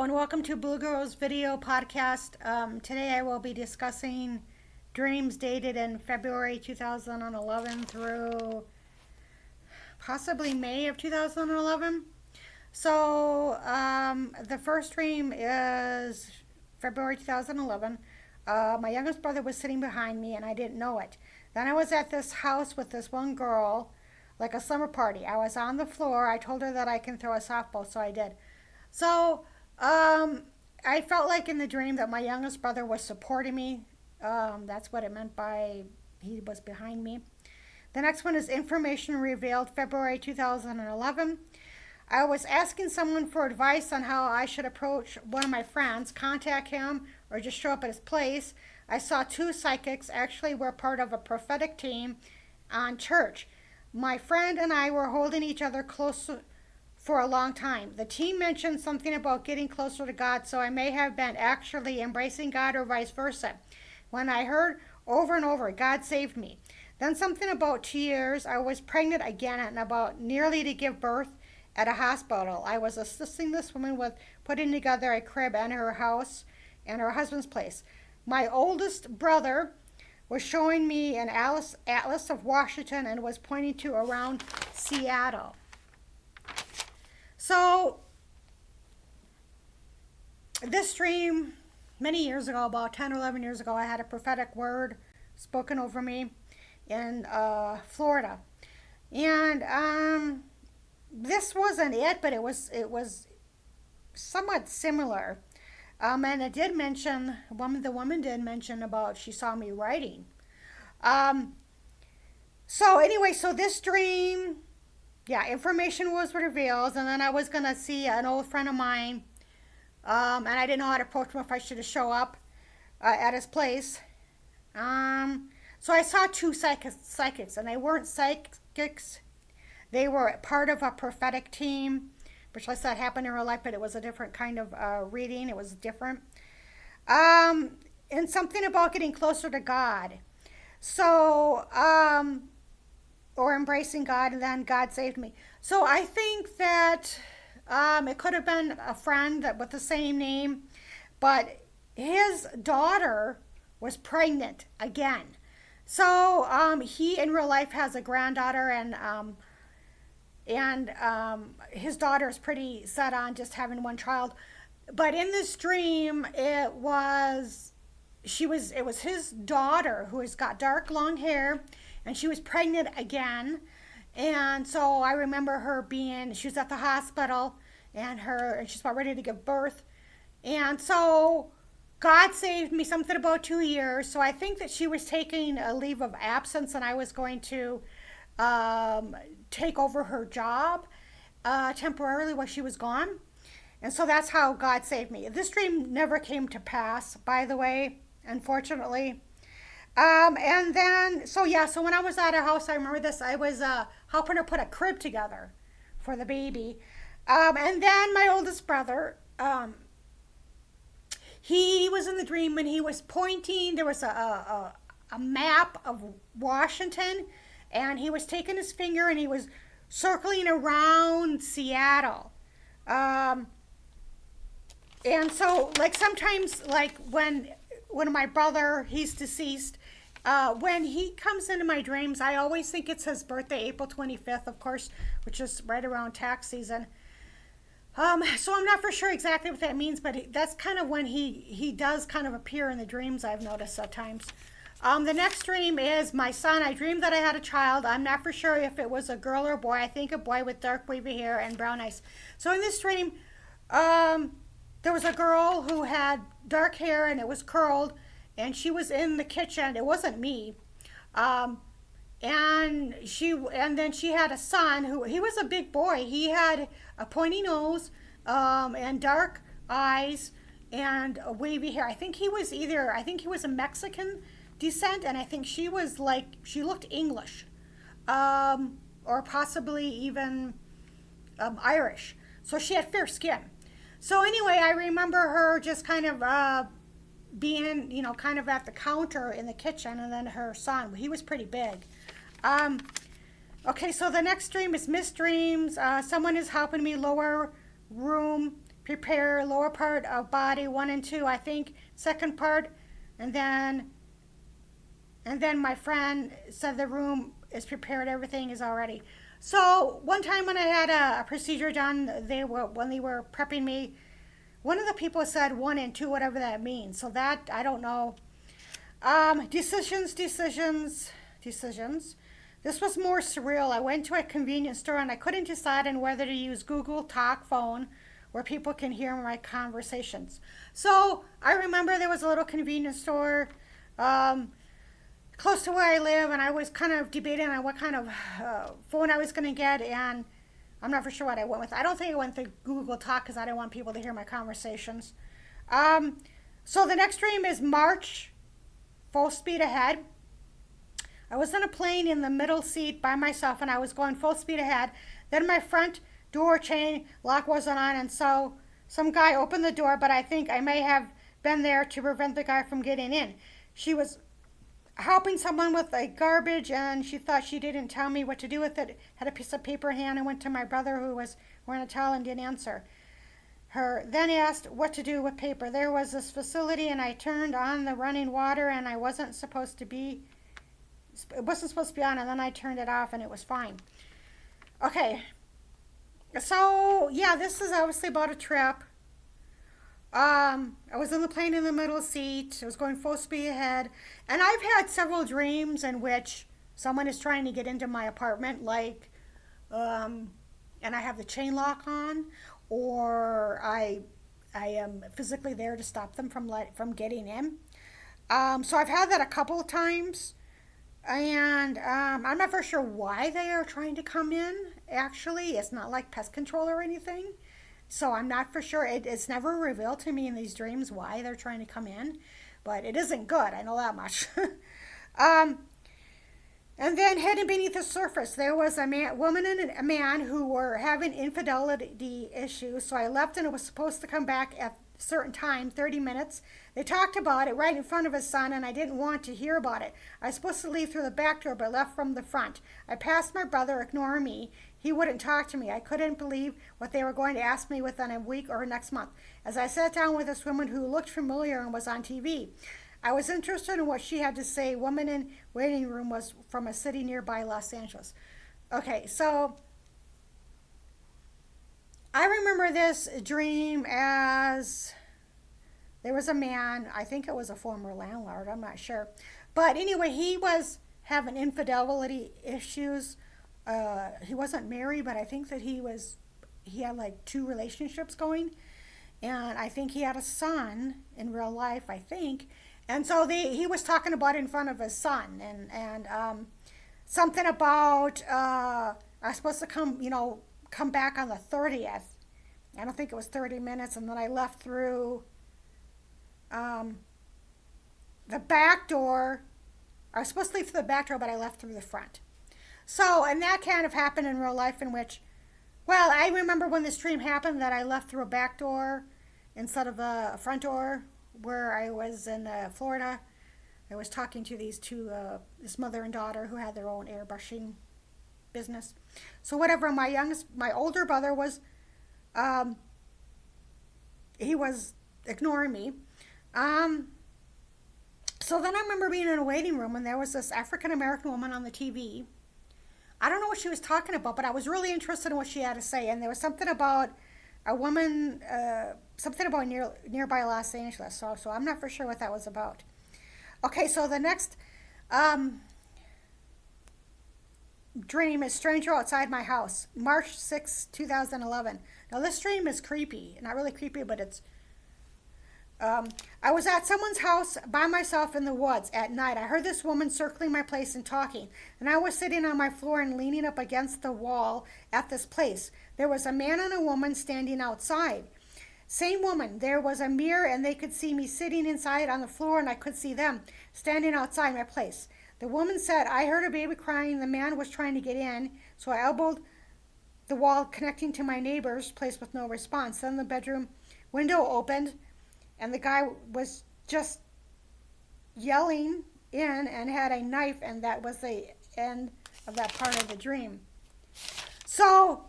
and welcome to Blue Girls Video Podcast. Today I will be discussing dreams dated in February 2011 through possibly May of 2011. So the first dream is February 2011. My youngest brother was sitting behind me and I didn't know it. Then I was at this house with this one girl, like a summer party. I was on the floor. I told her that I can throw a softball, so I did. So I felt like in the dream that my youngest brother was supporting me. That's what it meant by he was behind me. The next one is information revealed February 2011. I was asking someone for advice on how I should approach one of my friends, contact him, or just show up at his place. I saw two psychics. Actually, we're part of a prophetic team on church. My friend and I were holding each other close for a long time. The team mentioned something about getting closer to God, so I may have been actually embracing God or vice versa. When I heard over and over, God saved me. Then something about 2 years, I was pregnant again and about nearly to give birth at a hospital. I was assisting this woman with putting together a crib and her house and her husband's place. My oldest brother was showing me an atlas of Washington and was pointing to around Seattle. So this dream, many years ago, about 10 or 11 years ago, I had a prophetic word spoken over me in Florida. And this wasn't it, but it was somewhat similar. And it did mention, the woman did mention about she saw me writing. So anyway, so this dream, information was revealed, and then I was going to see an old friend of mine, and I didn't know how to approach him, if I should show up at his place. So I saw two psychics, and they weren't psychics. They were part of a prophetic team, which I said happened in real life, but it was a different kind of reading. It was different. And something about getting closer to God. So, or embracing God, and then God saved me. So I think that it could have been a friend with the same name, but his daughter was pregnant again. So he in real life has a granddaughter, and his daughter is pretty set on just having one child. But in this dream, it was his daughter who has got dark long hair, and she was pregnant again. And so I remember her she was at the hospital, and she's about ready to give birth. And so God saved me, something about 2 years. So I think that she was taking a leave of absence, and I was going to take over her job temporarily while she was gone. And so that's how God saved me. This dream never came to pass, by the way, unfortunately. And then, so when I was at her house, I remember this, I was helping her put a crib together for the baby. And then my oldest brother, he was in the dream when he was pointing. There was a map of Washington, and he was taking his finger and he was circling around Seattle. And so, like, sometimes, like, when my brother, he's deceased, when he comes into my dreams, I always think it's his birthday, April 25th, of course, which is right around tax season. So I'm not for sure exactly what that means, but that's kind of when he does kind of appear in the dreams, I've noticed at times. The next dream is my son. I dreamed that I had a child. I'm not for sure if it was a girl or a boy. I think a boy with dark wavy hair and brown eyes. So in this dream, there was a girl who had dark hair and it was curled, and she was in the kitchen. It wasn't me. And then she had a son he was a big boy. He had a pointy nose, and dark eyes and a wavy hair. I think he was a Mexican descent, and I think she looked English, or possibly even Irish. So she had fair skin. So anyway, I remember her just kind of being, kind of at the counter in the kitchen, and then her son, he was pretty big. Okay, so the next dream is missed dreams. Someone is helping me lower room prepare lower part of body 1 and 2, I think second part, and then my friend said the room is prepared, everything is already. So one time when I had a procedure done, when they were prepping me, one of the people said 1 and 2, whatever that means. So that, I don't know. Decisions. This was more surreal. I went to a convenience store and I couldn't decide on whether to use Google Talk phone where people can hear my conversations. So I remember there was a little convenience store close to where I live, and I was kind of debating on what kind of phone I was going to get, and I'm not for sure what I went with. I don't think I went with Google Talk because I didn't want people to hear my conversations. So the next dream is March, full speed ahead. I was in a plane in the middle seat by myself, and I was going full speed ahead. Then my front door chain lock wasn't on, and so some guy opened the door, but I think I may have been there to prevent the guy from getting in. She was helping someone with a garbage, and she thought she didn't tell me what to do with it. Had a piece of paper in hand and went to my brother, who was wearing a towel, and didn't answer her. Then asked what to do with paper. There was this facility, and I turned on the running water, and it wasn't supposed to be on, and then I turned it off, and it was fine. Okay, so yeah, this is obviously about a trip. I was in the plane in the middle seat. I was going full speed ahead, and I've had several dreams in which someone is trying to get into my apartment, like, and I have the chain lock on, or I am physically there to stop them from getting in. So I've had that a couple of times, and I'm not for sure why they are trying to come in. Actually, it's not like pest control or anything. So I'm not for sure. It's never revealed to me in these dreams why they're trying to come in, but it isn't good. I know that much. And then hidden beneath the surface, there was a woman and a man who were having infidelity issues. So I left, and it was supposed to come back at a certain time, 30 minutes. They talked about it right in front of his son, and I didn't want to hear about it. I was supposed to leave through the back door, but left from the front. I passed my brother, ignoring me. He wouldn't talk to me. I couldn't believe what they were going to ask me within a week or next month. As I sat down with this woman who looked familiar and was on TV, I was interested in what she had to say. Woman in waiting room was from a city nearby Los Angeles. Okay, so I remember this dream as there was a man, I think it was a former landlord, I'm not sure. But anyway, he was having infidelity issues. He wasn't married, but I think that he had like 2 relationships going. And I think he had a son in real life, I think. And so he was talking about it in front of his son, and something about I was supposed to come back on the 30th. I don't think it was 30 minutes, and then I left through the back door. I was supposed to leave through the back door, but I left through the front. So, and that kind of happened in real life, in which, well, I remember when this dream happened that I left through a back door instead of a front door. Where I was in Florida, I was talking to these 2, this mother and daughter who had their own airbrushing business. So whatever, my older brother was, he was ignoring me. So then I remember being in a waiting room, and there was this African-American woman on the TV. I don't know what she was talking about, but I was really interested in what she had to say, and there was something about a woman, something about nearby Los Angeles. So I'm not for sure what that was about. Okay, so the next dream is stranger outside my house, March 6, 2011. Now this dream is creepy. Not really creepy, but it's I was at someone's house by myself in the woods at night. I heard this woman circling my place and talking, and I was sitting on my floor and leaning up against the wall at this place. There was a man and a woman standing outside. Same woman. There was a mirror, and they could see me sitting inside on the floor, and I could see them standing outside my place. The woman said, I heard a baby crying. The man was trying to get in, so I elbowed the wall connecting to my neighbor's place with no response. Then the bedroom window opened, and the guy was just yelling in and had a knife, and that was the end of that part of the dream. So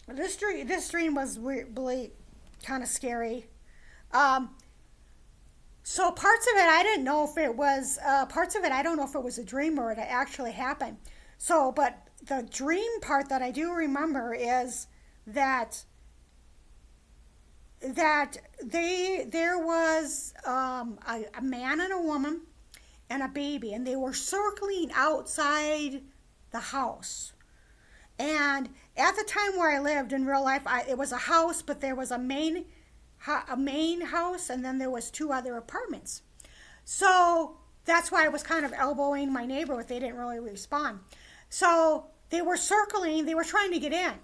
this dream was really kind of scary. Um, so parts of it, I didn't know if it was, parts of it, I don't know if it was a dream or it actually happened. So, but the dream part that I do remember is that there was a man and a woman and a baby, and they were circling outside the house. And at the time where I lived in real life, it was a house, but there was a main house, and then there was two other apartments. So that's why I was kind of elbowing my neighbor, but they didn't really respond. So they were circling, they were trying to get in.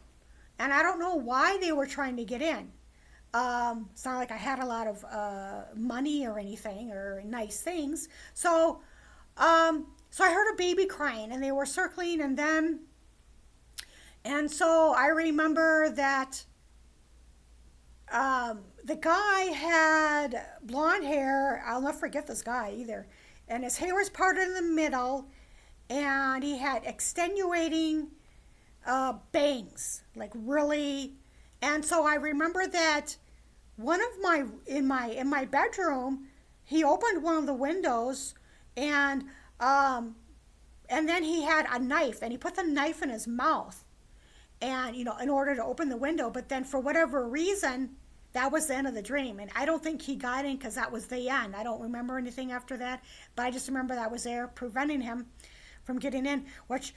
And I don't know why they were trying to get in. It's not like I had a lot of money or anything or nice things. So I heard a baby crying, and they were circling, and so I remember that the guy had blonde hair. I'll never forget this guy either. And his hair was parted in the middle, and he had extenuating bangs, like really. And so I remember that one of my in my bedroom, he opened one of the windows, and um, and then he had a knife, and he put the knife in his mouth, and in order to open the window. But then for whatever reason, that was the end of the dream, and I don't think he got in because that was the end. I don't remember anything after that, but I just remember that was there preventing him from getting in, which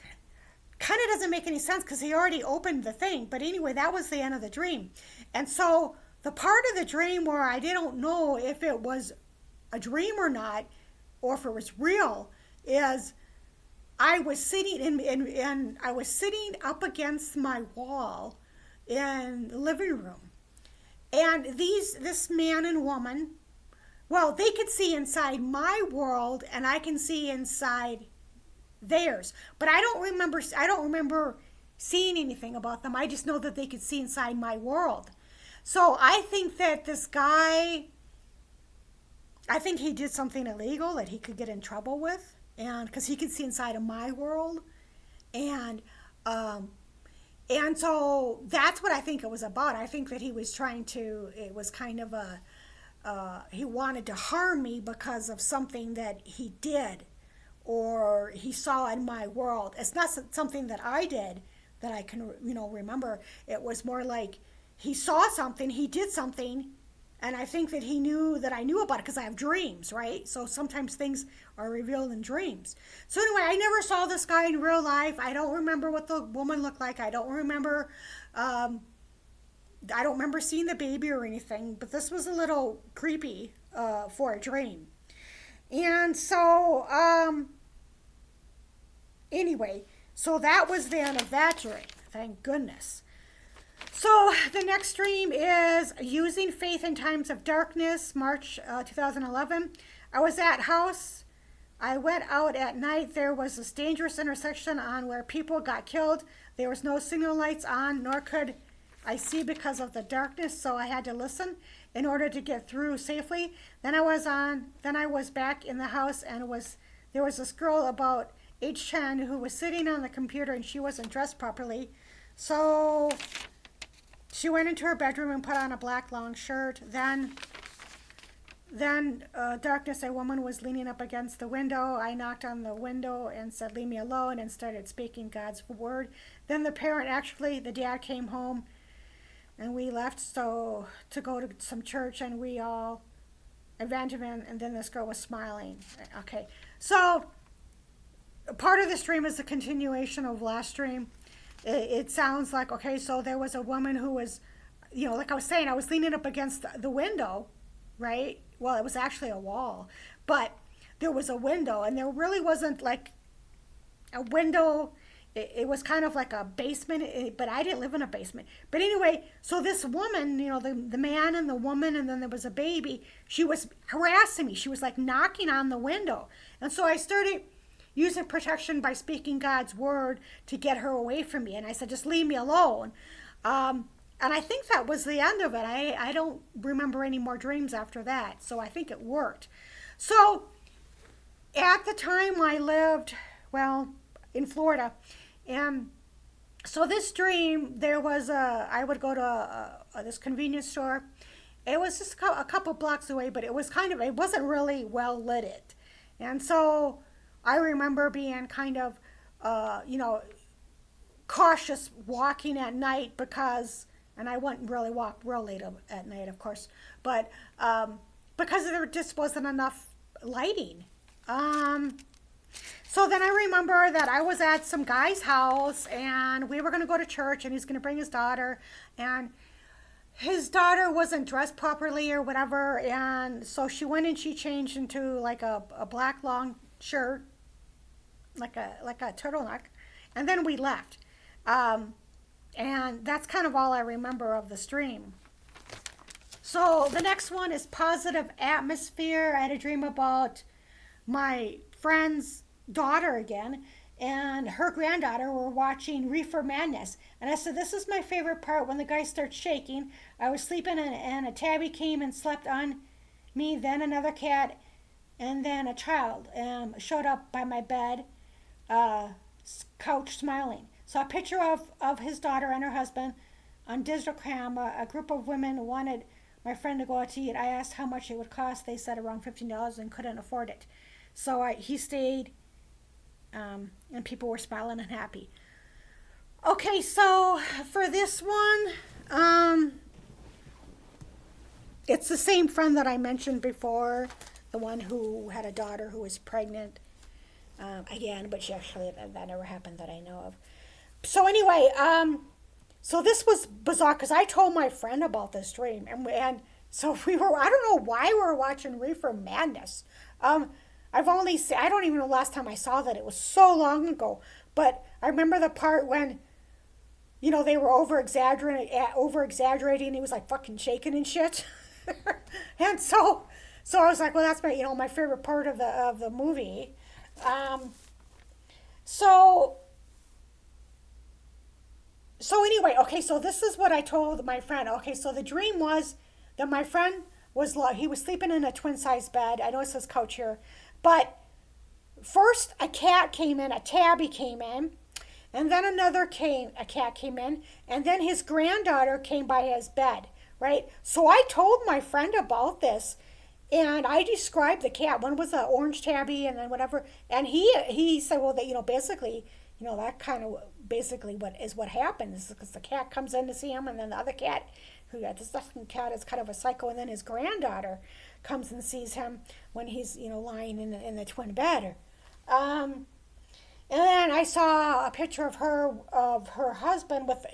kind of doesn't make any sense because he already opened the thing. But anyway, that was the end of the dream. And so the part of the dream where I didn't know if it was a dream or not, or if it was real, is I was sitting in I was sitting up against my wall in the living room. And this man and woman, well, they could see inside my world, and I can see inside theirs. But I don't remember seeing anything about them. I just know that they could see inside my world. So I think that this guy, I think he did something illegal that he could get in trouble with, and because he could see inside of my world, and and so that's what I think it was about. I think that he was it was kind of he wanted to harm me because of something that he did or he saw in my world. It's not something that I did that I can, remember. It was more like he saw something, he did something, and I think that he knew that I knew about it because I have dreams, right? So sometimes things are revealed in dreams. So anyway, I never saw this guy in real life. I don't remember what the woman looked like. I don't remember seeing the baby or anything, but this was a little creepy for a dream. And so, anyway, so that was the end of that dream. Thank goodness. So the next dream is using faith in times of darkness, March 2011. I was at house. I went out at night. There was this dangerous intersection on where people got killed. There was no signal lights on, nor could I see because of the darkness, so I had to listen in order to get through safely. Then I was back in the house, and there was this girl about age 10 who was sitting on the computer, and she wasn't dressed properly. So she went into her bedroom and put on a black long shirt. Then darkness, a woman was leaning up against the window. I knocked on the window and said, "Leave me alone," and started speaking God's word. Then the dad came home, and we left to go to some church, and we all evangelized, and then this girl was smiling. Okay, so part of this dream is a continuation of last dream. It sounds like, okay, so there was a woman who was, like I was saying, I was leaning up against the window, right? Well, it was actually a wall, but there was a window, and there really wasn't like a window. It was kind of like a basement, but I didn't live in a basement. But anyway, so this woman, the man and the woman, and then there was a baby, she was harassing me. She was like knocking on the window. And so I started using protection by speaking God's word to get her away from me. And I said, just leave me alone. And I think that was the end of it. I don't remember any more dreams after that. So I think it worked. So at the time I lived, in Florida, and So this dream, I would go to this convenience store. It was just a couple blocks away, but it wasn't really well lit. And so I remember being kind of, you know, cautious walking at night because, and I wouldn't really walk real late at night, of course, but because there just wasn't enough lighting. Um, so then I remember that I was at some guy's house and we were going to go to church and he's going to bring his daughter, and his daughter wasn't dressed properly or whatever, and so she went and she changed into like a black long shirt, like a turtleneck, and then we left. Um, and that's kind of all I remember of the stream. So the next one is positive atmosphere. I had a dream about my friend's daughter again, and her granddaughter were watching Reefer Madness. And I said, this is my favorite part when the guy starts shaking. I was sleeping and a tabby came and slept on me, then another cat, and then a child showed up by my bed, uh, couch smiling. So a picture of his daughter and her husband on digital cam. A group of women wanted my friend to go out to eat. I asked how much it would cost. They said around $15 and couldn't afford it. So he stayed, and people were smiling and happy. Okay, so for this one, it's the same friend that I mentioned before, the one who had a daughter who was pregnant again, but she actually, that never happened that I know of. So anyway, so this was bizarre because I told my friend about this dream, and so I don't know why we were watching Reefer Madness. I don't even know the last time I saw that. It was so long ago. But I remember the part when, they were over exaggerating. He was like fucking shaking and shit. And so I was like, well, that's my favorite part of the movie. So anyway, okay, so this is what I told my friend. Okay, so the dream was that my friend he was sleeping in a twin size bed. I know it says couch here, but first a tabby came in, and then a cat came in, and then his granddaughter came by his bed, right? So I told my friend about this, and I described the cat. One was an orange tabby, and then whatever. And he said, well, that basically, that kind of basically what happens, because the cat comes in to see him, and then the other cat, the second cat is kind of a psycho, and then his granddaughter comes and sees him when he's lying in the twin bed. And then I saw a picture of her husband with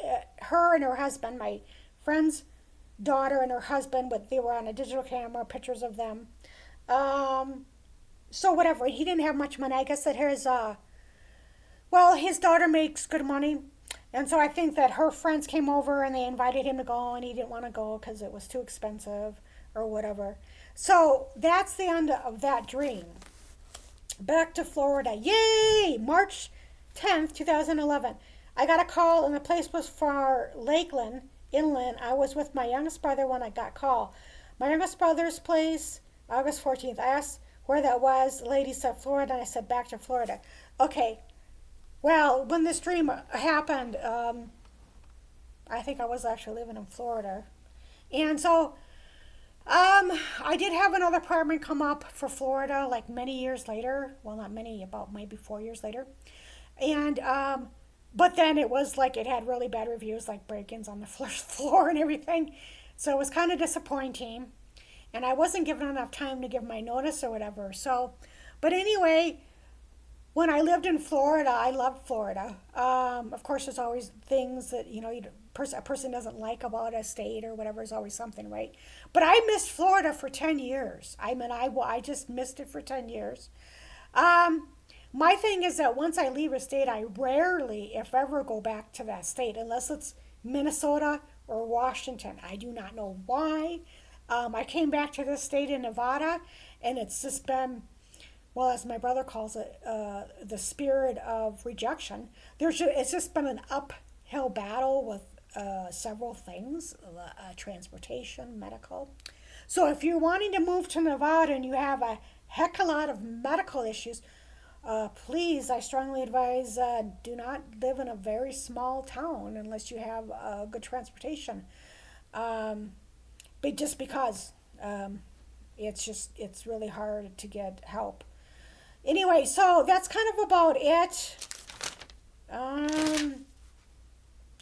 her and her husband, my friend's daughter and her husband, they were on a digital camera, pictures of them. So whatever, he didn't have much money. I guess that his daughter makes good money. And so I think that her friends came over and they invited him to go, and he didn't want to go because it was too expensive or whatever. So that's the end of that dream. Back to Florida. Yay! March 10th, 2011. I got a call, and the place was for Lakeland, inland. I was with my youngest brother when I got called. My youngest brother's place, August 14th. I asked where that was. The lady said Florida, and I said back to Florida. Okay. Well, when this dream happened, I think I was actually living in Florida. And so I did have another apartment come up for Florida like many years later. Well, not many, about maybe 4 years later. And but then it was like it had really bad reviews, like break-ins on the first floor and everything. So it was kind of disappointing. And I wasn't given enough time to give my notice or whatever. So, but anyway, when I lived in Florida, I loved Florida. Of course, there's always things that a person doesn't like about a state or whatever. Is always something, right? But I missed Florida for 10 years. I mean, I just missed it for 10 years. My thing is that once I leave a state, I rarely, if ever, go back to that state unless it's Minnesota or Washington. I do not know why. I came back to this state in Nevada, and it's just been, well, as my brother calls it, the spirit of rejection. It's just been an uphill battle with several things, transportation, medical. So if you're wanting to move to Nevada and you have a heck of a lot of medical issues, please, I strongly advise do not live in a very small town unless you have good transportation. Um, but just because it's really hard to get help. Anyway, so that's kind of about it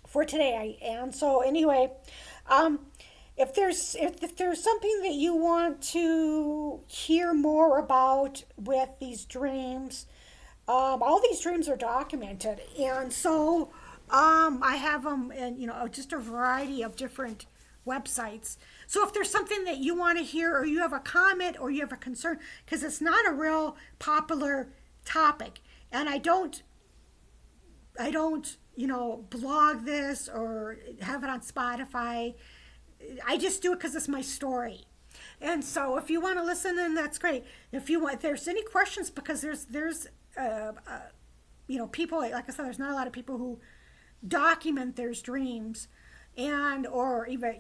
for today. And so anyway, um, if there's something that you want to hear more about with these dreams, all these dreams are documented, and so I have them in just a variety of different websites. So if there's something that you want to hear, or you have a comment, or you have a concern, because it's not a real popular topic, and I don't blog this or have it on Spotify. I just do it because it's my story. And so if you want to listen, then that's great. If there's any questions, because there's people, like I said, there's not a lot of people who document their dreams, and or even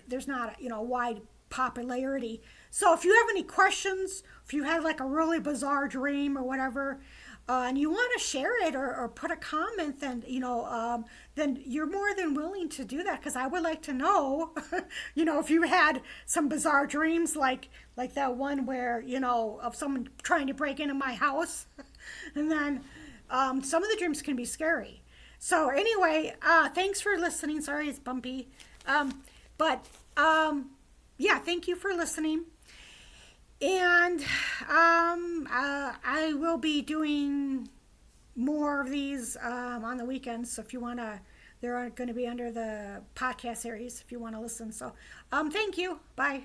there's not wide popularity. So if you have any questions, if you had like a really bizarre dream or whatever, and you want to share it, or put a comment, then you're more than willing to do that, because I would like to know, if you had some bizarre dreams, like that one where of someone trying to break into my house, and then some of the dreams can be scary. So anyway, thanks for listening. Sorry it's bumpy, but yeah, thank you for listening. And I will be doing more of these on the weekends. So if you want to, they're going to be under the podcast series if you want to listen. So thank you. Bye.